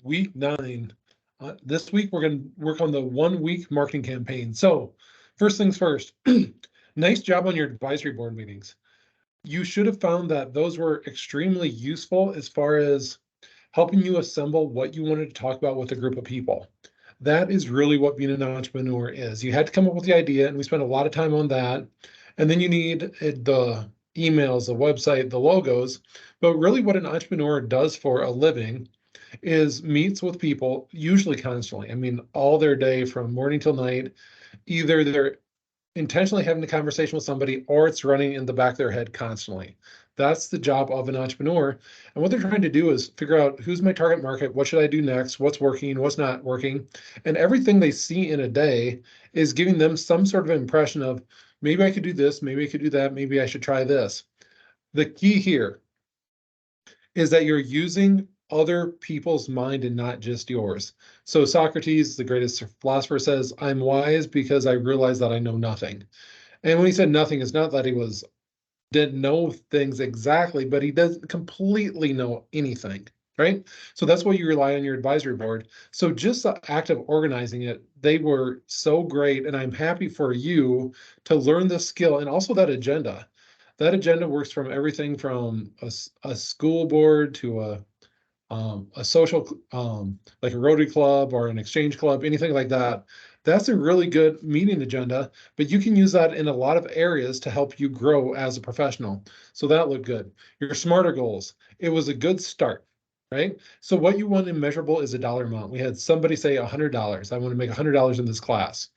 week 9. This week, we're going to work on the 1 week marketing campaign. So, first things first, nice job on your advisory board meetings. You should have found that those were extremely useful as far as helping you assemble what you wanted to talk about with a group of people. That is really what being an entrepreneur is. You had to come up with the idea, and we spent a lot of time on that. And then you need the emails, the website, the logos. But really, what an entrepreneur does for a living is meets with people, usually constantly. I mean, all their day from morning till night. Either they're intentionally having a conversation with somebody or it's running in the back of their head constantly. That's the job of an entrepreneur. And what they're trying to do is figure out who's my target market, what should I do next, what's working, what's not working. And everything they see in a day is giving them some sort of impression of maybe I could do this, maybe I could do that, maybe I should try this. The key here is that you're using other people's mind and not just yours. So Socrates, the greatest philosopher, says, I'm wise because I realize that I know nothing. And when he said nothing, it's not that he didn't know things exactly, but he doesn't completely know anything, right? So that's why you rely on your advisory board. So just the act of organizing it, they were so great. And I'm happy for you to learn this skill and also that agenda. That agenda works from everything from a school board to a social, like a Rotary Club or an Exchange Club, anything like that. That's a really good meeting agenda, but you can use that in a lot of areas to help you grow as a professional. So that looked good. Your smarter goals, it was a good start, right? So what you want in measurable is a dollar amount. We had somebody say $100. I want to make $100 in this class.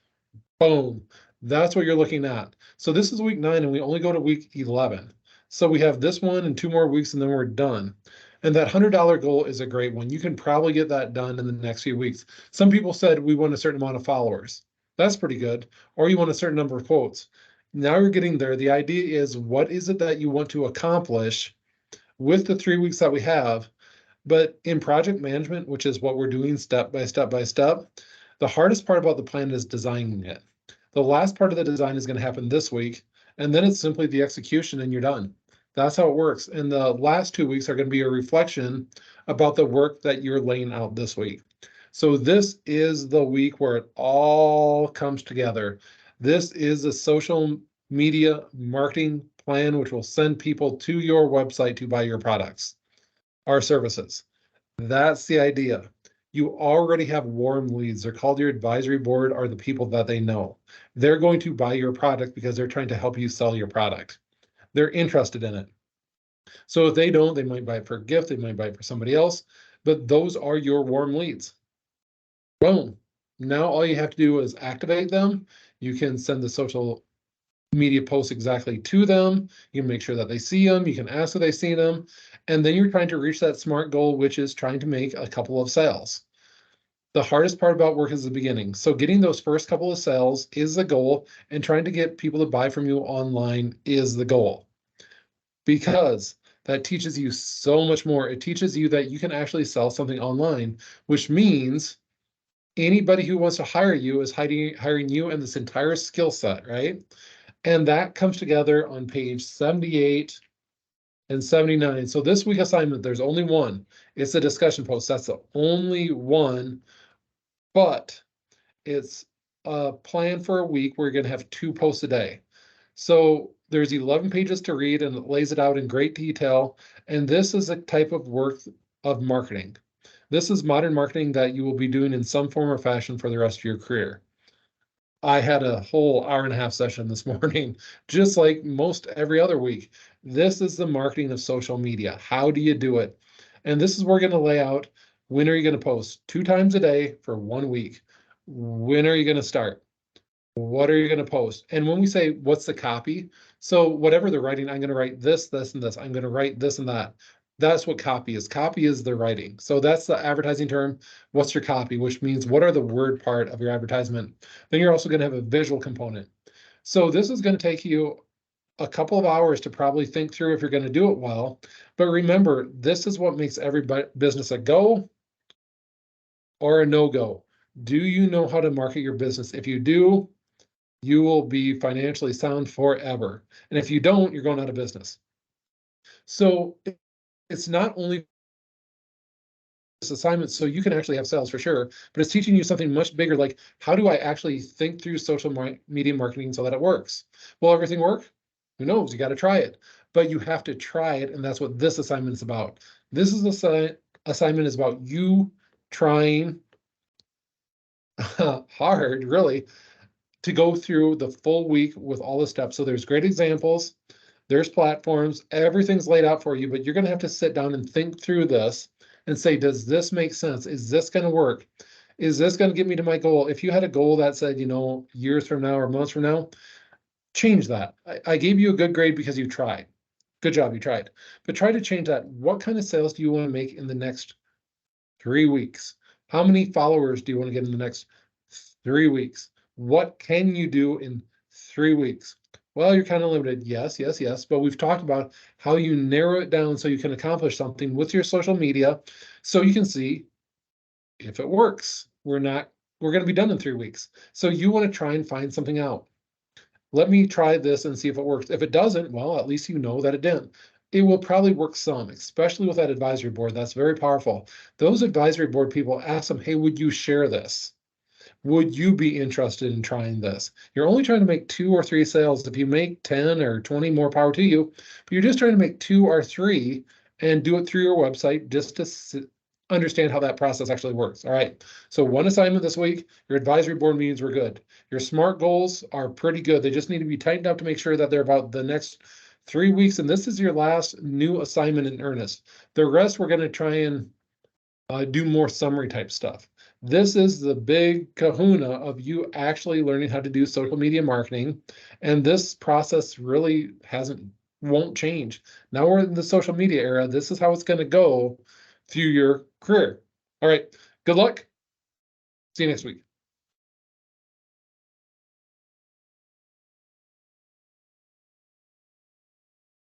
Boom. That's what you're looking at. So this is week 9 and we only go to week 11. So we have this one and 2 more weeks and then we're done. And that $100 goal is a great one. You can probably get that done in the next few weeks. Some people said we want a certain amount of followers. That's pretty good. Or you want a certain number of quotes. Now you're getting there. The idea is what is it that you want to accomplish with the 3 weeks that we have? But in project management, which is what we're doing step by step by step, the hardest part about the plan is designing it. The last part of the design is going to happen this week, and then it's simply the execution and you're done. That's how it works. And the last 2 weeks are going to be a reflection about the work that you're laying out this week. So this is the week where it all comes together. This is a social media marketing plan, which will send people to your website to buy your products, our services. That's the idea. You already have warm leads. They're called your advisory board, are the people that they know. They're going to buy your product because they're trying to help you sell your product. They're interested in it. So if they don't, they might buy it for a gift, they might buy it for somebody else, but those are your warm leads. Boom. Now all you have to do is activate them. You can send the social media posts exactly to them. You can make sure that they see them. You can ask if they see them. And then you're trying to reach that SMART goal, which is trying to make a couple of sales. The hardest part about work is the beginning. So getting those first couple of sales is the goal, and trying to get people to buy from you online is the goal, because that teaches you so much more. It teaches you that you can actually sell something online, which means anybody who wants to hire you is hiring you and this entire skill set, right? And that comes together on page 78 and 79. So this week assignment, there's only one. It's a discussion post. That's the only one, but it's a plan for a week. We're going to have 2 posts a day. So there's 11 pages to read and it lays it out in great detail. And this is a type of work of marketing. This is modern marketing that you will be doing in some form or fashion for the rest of your career. I had a whole hour-and-a-half session this morning, just like most every other week. This is the marketing of social media. How do you do it? And this is where we're going to lay out, when are you going to post 2 times a day for 1 week? When are you going to start? What are you going to post? And when we say what's the copy, so whatever they're writing, I'm going to write this, this, and this. I'm going to write this and that. That's what copy is. Copy is the writing. So that's the advertising term. What's your copy? Which means what are the word part of your advertisement? Then you're also going to have a visual component. So this is going to take you a couple of hours to probably think through if you're going to do it well. But remember, this is what makes every business a go or a no-go. Do you know how to market your business? If you do, you will be financially sound forever. And if you don't, you're going out of business. So it's not only assignment so you can actually have sales for sure, but it's teaching you something much bigger, like how do I actually think through social media marketing so that it works? Will everything work? Who knows? You got to try it, but you have to try it, and that's what this assignment is about. This is assignment is about you trying hard, really, to go through the full week with all the steps. So there's great examples, there's platforms, everything's laid out for you, but you're going to have to sit down and think through this and say, does this make sense? Is this going to work? Is this going to get me to my goal? If you had a goal that said, years from now or months from now, change that. I gave you a good grade because you tried. Good job, you tried. But try to change that. What kind of sales do you want to make in the next 3 weeks? How many followers do you want to get in the next 3 weeks? What can you do in 3 weeks? Well, you're kind of limited. Yes, yes, yes. But we've talked about how you narrow it down so you can accomplish something with your social media so you can see if it works. We're going to be done in 3 weeks. So you want to try and find something out. Let me try this and see if it works. If it doesn't, well, at least you know that it didn't. It will probably work some, especially with that advisory board. That's very powerful. Those advisory board people, ask them, hey, would you share this? Would you be interested in trying this? You're only trying to make 2 or 3 sales. If you make 10 or 20, more power to you, but you're just trying to make 2 or 3 and do it through your website just to understand how that process actually works. All right. So one assignment this week, your advisory board meetings were good. Your SMART goals are pretty good. They just need to be tightened up to make sure that they're about the next 3 weeks. And this is your last new assignment in earnest. The rest, we're going to try and do more summary type stuff. This is the big kahuna of you actually learning how to do social media marketing. And this process really won't change. Now we're in the social media era. This is how it's going to go through your career. All right. Good luck. See you next week.